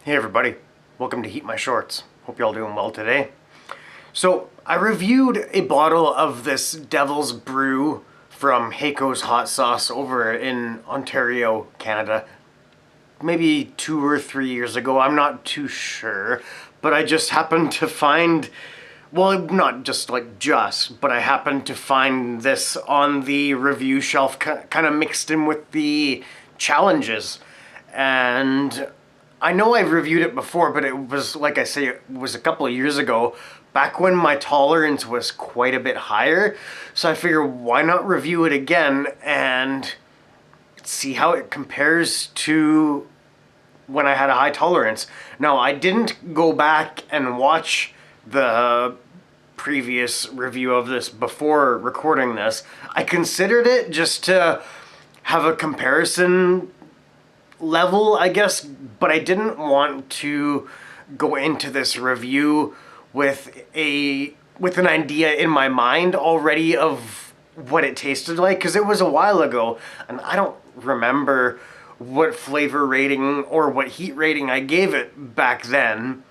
Hey everybody, welcome to Heat My Shorts. Hope you're all doing well today. So I reviewed a bottle of this Devil's Brew from Haico's hot sauce over in Ontario, Canada. Maybe 2 or 3 years ago, I'm not too sure. But I just happened to find, well, not just like just, but I happened to find this on the review shelf kind of mixed in with the challenges. And I know I've reviewed it before, but it was, like I say, it was a couple of years ago, back when my tolerance was quite a bit higher. So I figured, why not review it again and see how it compares to when I had a high tolerance. Now, I didn't go back and watch the previous review of this before recording this. I considered it just to have a comparison level, I guess, but I didn't want to go into this review with an idea in my mind already of what it tasted like, because it was a while ago and I don't remember what flavor rating or what heat rating I gave it back then.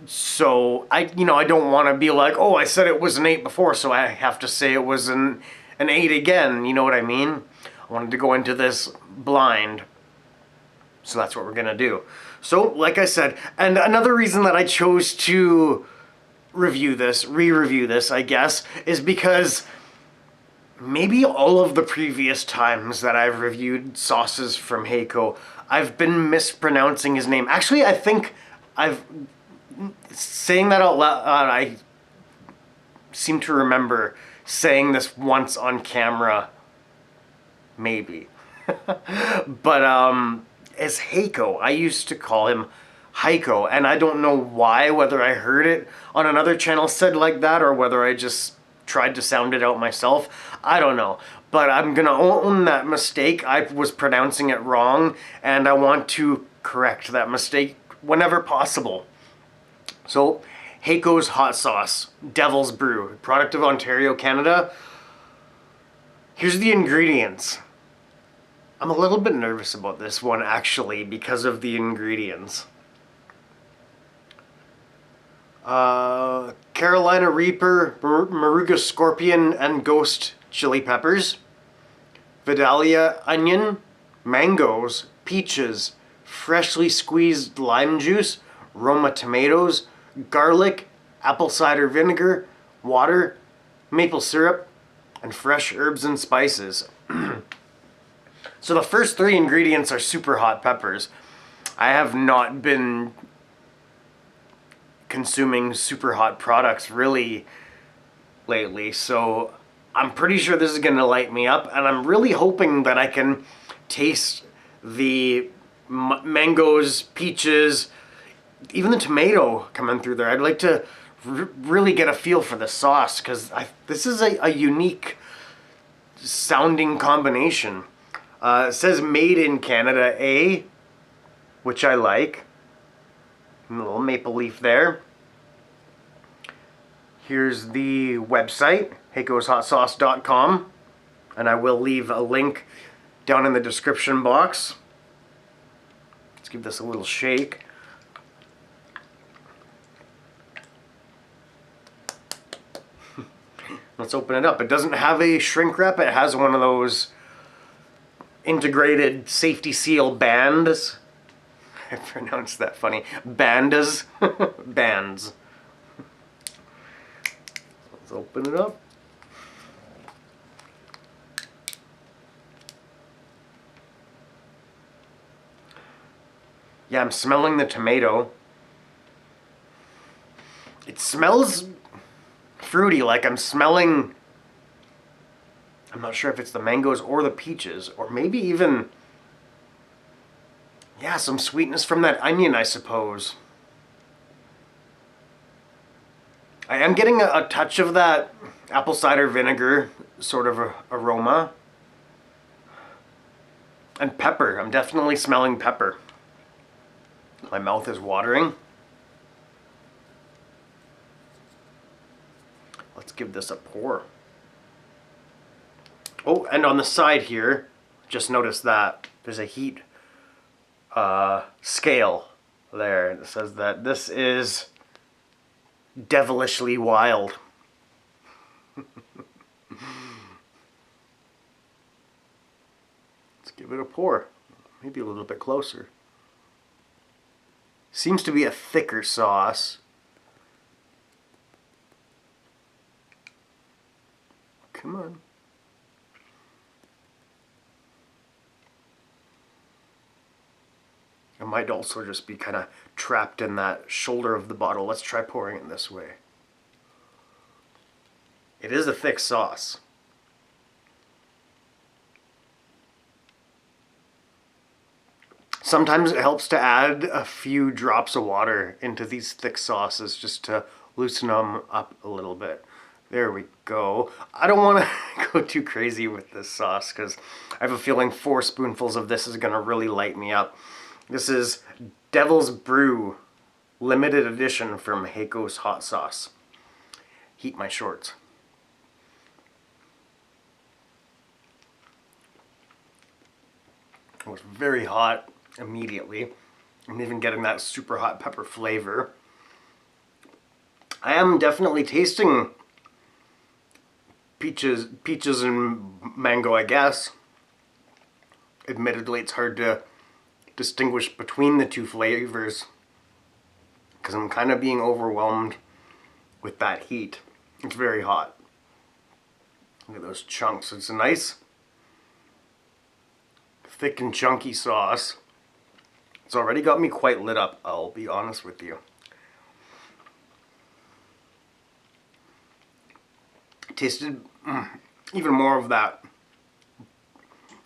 So I don't want to be like, oh, I said it was an 8 before, so I have to say it was an 8 again. You know what I mean? I wanted to go into this blind. So that's what we're gonna do. So, like I said, and another reason that I chose to re-review this, I guess, is because maybe all of the previous times that I've reviewed sauces from Haico, I've been mispronouncing his name. Actually, I think saying that out loud, I seem to remember saying this once on camera, maybe. But, as Haico, I used to call him Haico, and I don't know why, whether I heard it on another channel said like that or whether I just tried to sound it out myself. I don't know, but I'm gonna own that mistake. I was pronouncing it wrong, and I want to correct that mistake whenever possible. So, Haico's hot sauce, Devil's Brew, product of Ontario, Canada. Here's the ingredients. I'm a little bit nervous about this one, actually, because of the ingredients. Carolina Reaper, Moruga Scorpion, and Ghost chili peppers. Vidalia onion, mangoes, peaches, freshly squeezed lime juice, Roma tomatoes, garlic, apple cider vinegar, water, maple syrup, and fresh herbs and spices. So the first 3 ingredients are super hot peppers. I have not been consuming super hot products really lately, so I'm pretty sure this is going to light me up, and I'm really hoping that I can taste the mangoes, peaches, even the tomato coming through there. I'd like to really get a feel for the sauce, because this is a unique sounding combination. It says made in Canada, which I like. And a little maple leaf there. Here's the website, haicoshotsauce.com. And I will leave a link down in the description box. Let's give this a little shake. Let's open it up. It doesn't have a shrink wrap. It has one of those integrated safety seal bands. I pronounced that funny. Bandas. Bands. Let's open it up. Yeah, I'm smelling the tomato. It smells fruity, like I'm smelling, I'm not sure if it's the mangoes or the peaches, or maybe even, yeah, some sweetness from that onion, I suppose. I am getting a touch of that apple cider vinegar sort of aroma. And pepper. I'm definitely smelling pepper. My mouth is watering. Let's give this a pour. Oh, and on the side here, just notice that there's a heat scale There, it says that this is devilishly wild. Let's give it a pour. Maybe a little bit closer. Seems to be a thicker sauce. Come on. It might also just be kind of trapped in that shoulder of the bottle. Let's try pouring it this way. It is a thick sauce. Sometimes it helps to add a few drops of water into these thick sauces just to loosen them up a little bit. There we go. I don't want to go too crazy with this sauce because I have a feeling 4 spoonfuls of this is going to really light me up. This is Devil's Brew limited edition from Haico's hot sauce. Heat my shorts. It was very hot immediately. I'm even getting that super hot pepper flavor. I am definitely tasting peaches and mango, I guess. Admittedly, it's hard to distinguish between the two flavors because I'm kind of being overwhelmed with that heat. It's very hot. Look at those chunks. It's a nice thick and chunky sauce. It's already got me quite lit up, I'll be honest with you. Tasted even more of that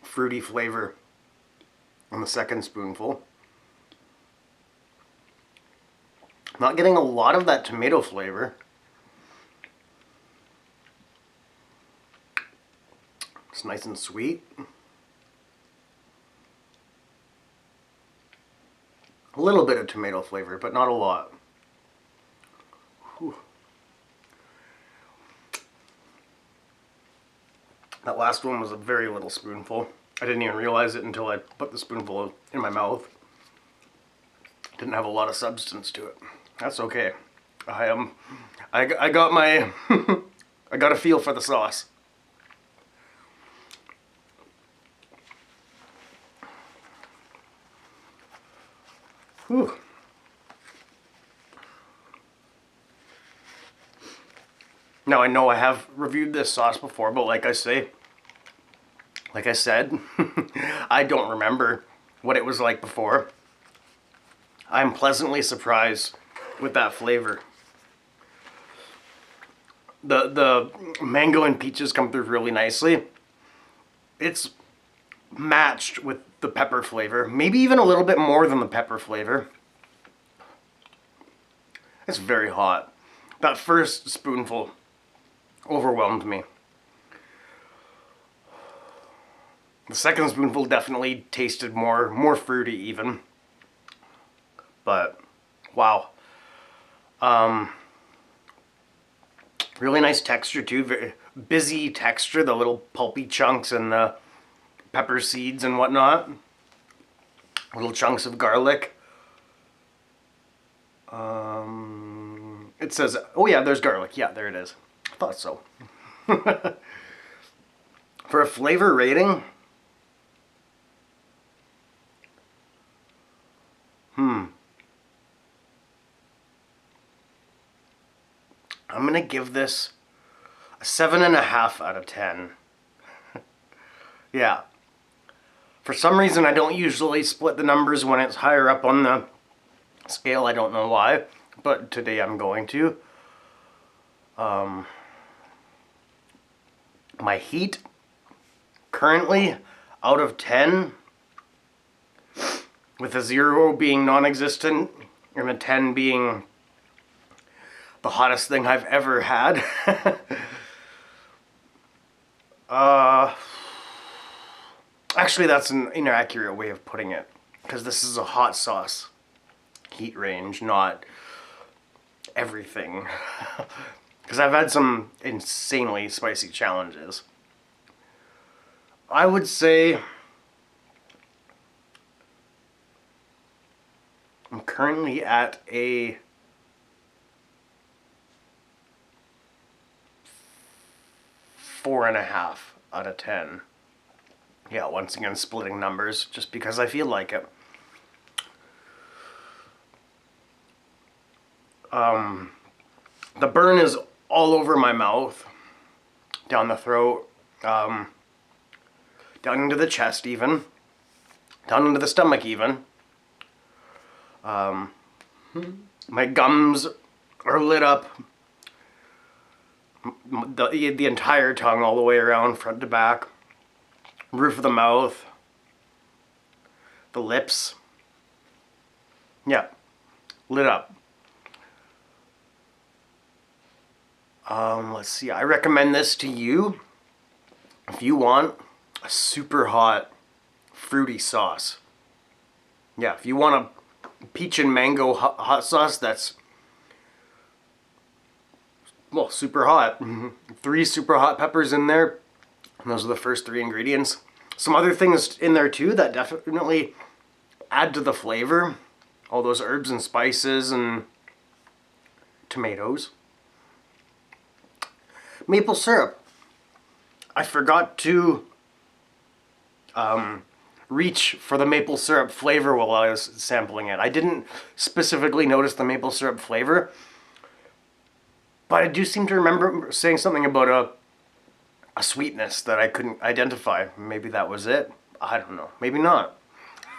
fruity flavor on the second spoonful. Not getting a lot of that tomato flavor. It's nice and sweet. A little bit of tomato flavor, but not a lot. Whew. That last one was a very little spoonful. I didn't even realize it until I put the spoonful in my mouth. Didn't have a lot of substance to it. That's okay. I got my I got a feel for the sauce. Whew. Now I know I have reviewed this sauce before, but like I said, I don't remember what it was like before. I'm pleasantly surprised with that flavor. The mango and peaches come through really nicely. It's matched with the pepper flavor, maybe even a little bit more than the pepper flavor. It's very hot. That first spoonful overwhelmed me. The second spoonful definitely tasted more fruity even. But wow. Really nice texture too. Very busy texture, the little pulpy chunks and the pepper seeds and whatnot. Little chunks of garlic. It says, oh yeah, there's garlic. Yeah, there it is. I thought so. For a flavor rating, I'm gonna give this a 7.5 out of 10. Yeah. For some reason, I don't usually split the numbers when it's higher up on the scale. I don't know why, but today I'm going to. My heat, currently, out of 10, with a 0 being non-existent, and a 10 being the hottest thing I've ever had. Actually, that's an inaccurate way of putting it, because this is a hot sauce heat range, not everything. Because I've had some insanely spicy challenges. I would say I'm currently at a 4.5 out of 10. Yeah, once again splitting numbers just because I feel like it. The burn is all over my mouth, down the throat, down into the chest even, down into the stomach even. My gums are lit up, the entire tongue all the way around, front to back, roof of the mouth, the lips. Yeah, lit up. Let's see, I recommend this to you if you want a super hot fruity sauce. Yeah, if you want a peach and mango hot sauce that's, well, super hot. 3 super hot peppers in there. And those are the first 3 ingredients. Some other things in there too that definitely add to the flavor. All those herbs and spices and tomatoes. Maple syrup. I forgot to reach for the maple syrup flavor while I was sampling it. I didn't specifically notice the maple syrup flavor, but I do seem to remember saying something about a sweetness that I couldn't identify. Maybe that was it. I don't know. Maybe not.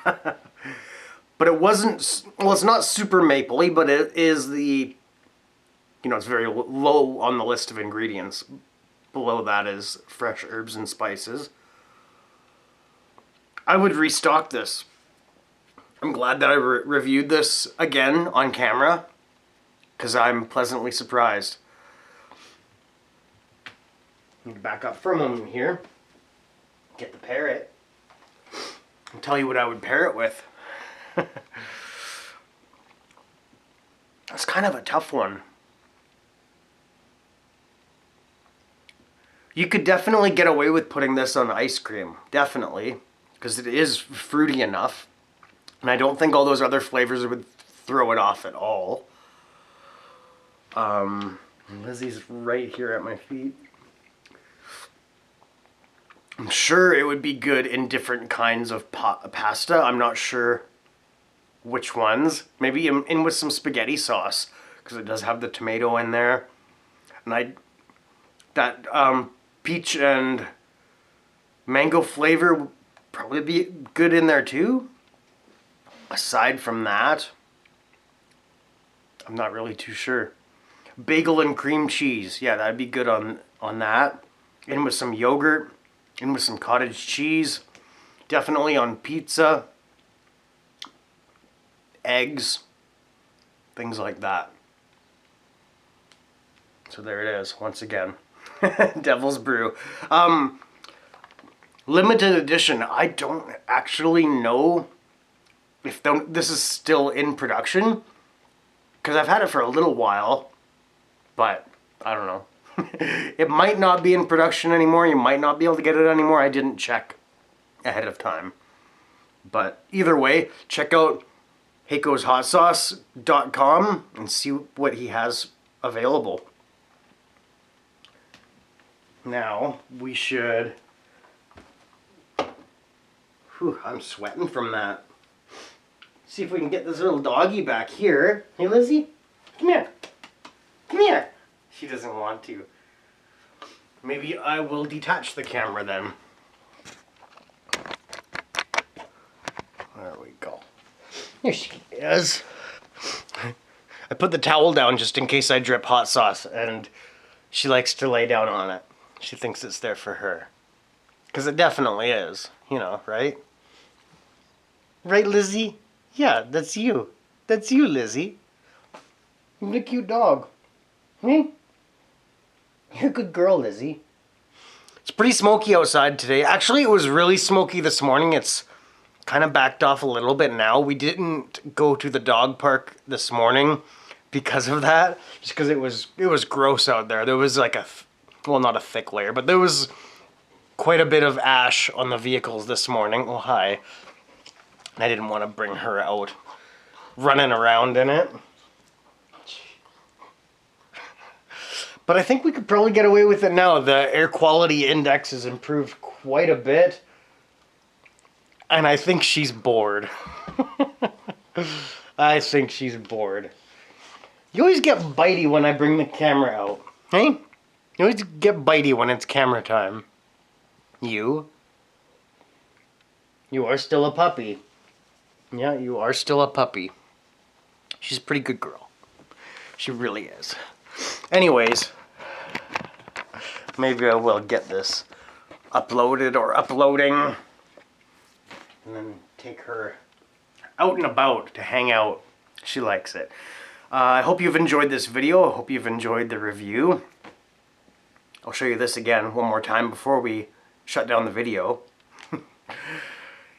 But it wasn't, well, it's not super mapley, but it is the, you know, it's very low on the list of ingredients. Below that is fresh herbs and spices. I would restock this. I'm glad that I reviewed this again on camera, because I'm pleasantly surprised. Need to back up for a moment here. Get the parrot. And tell you what I would pair it with. That's kind of a tough one. You could definitely get away with putting this on ice cream. Definitely. Because it is fruity enough. And I don't think all those other flavors would throw it off at all. Lizzie's right here at my feet. I'm sure it would be good in different kinds of pasta. I'm not sure which ones. Maybe in with some spaghetti sauce, because it does have the tomato in there. And that peach and mango flavor would probably be good in there too. Aside from that, I'm not really too sure. Bagel and cream cheese. Yeah, that'd be good on that. In with some yogurt. In with some cottage cheese. Definitely on pizza. Eggs. Things like that. So there it is, once again. Devil's Brew. Limited edition. I don't actually know if this is still in production, because I've had it for a little while, but I don't know. It might not be in production anymore. You might not be able to get it anymore. I didn't check ahead of time. But either way, check out HeicosHotSauce.com and see what he has available. Now, we should... Whew, I'm sweating from that. See if we can get this little doggy back here. Hey, Lizzie, come here. Come here. She doesn't want to. Maybe I will detach the camera then. There we go. Here she is. I put the towel down just in case I drip hot sauce, and she likes to lay down on it. She thinks it's there for her. Because it definitely is, you know, right? Right, Lizzie? Yeah, that's you. That's you, Lizzie. You're a cute dog. Hmm? You're a good girl, Lizzie. It's pretty smoky outside today. Actually, it was really smoky this morning. It's kind of backed off a little bit now. We didn't go to the dog park this morning because of that. Just because it was gross out there. There was like well, not a thick layer, but there was quite a bit of ash on the vehicles this morning. Oh, hi. I didn't want to bring her out running around in it. But I think we could probably get away with it now. The air quality index has improved quite a bit. And I think she's bored. I think she's bored. You always get bitey when I bring the camera out. Hey? You always get bitey when it's camera time. You are still a puppy. Yeah, you are still a puppy. She's a pretty good girl. She really is. Anyways, maybe I will get this uploaded or uploading. And then take her out and about to hang out. She likes it. I hope you've enjoyed this video. I hope you've enjoyed the review. I'll show you this again one more time before we shut down the video.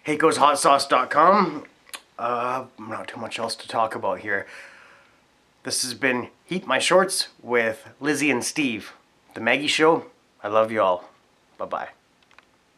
Haico'sHotSauce.com. Not too much else to talk about here. This has been Heat My Shorts with Lizzie and Steve. The Maggie Show. I love you all. Bye-bye.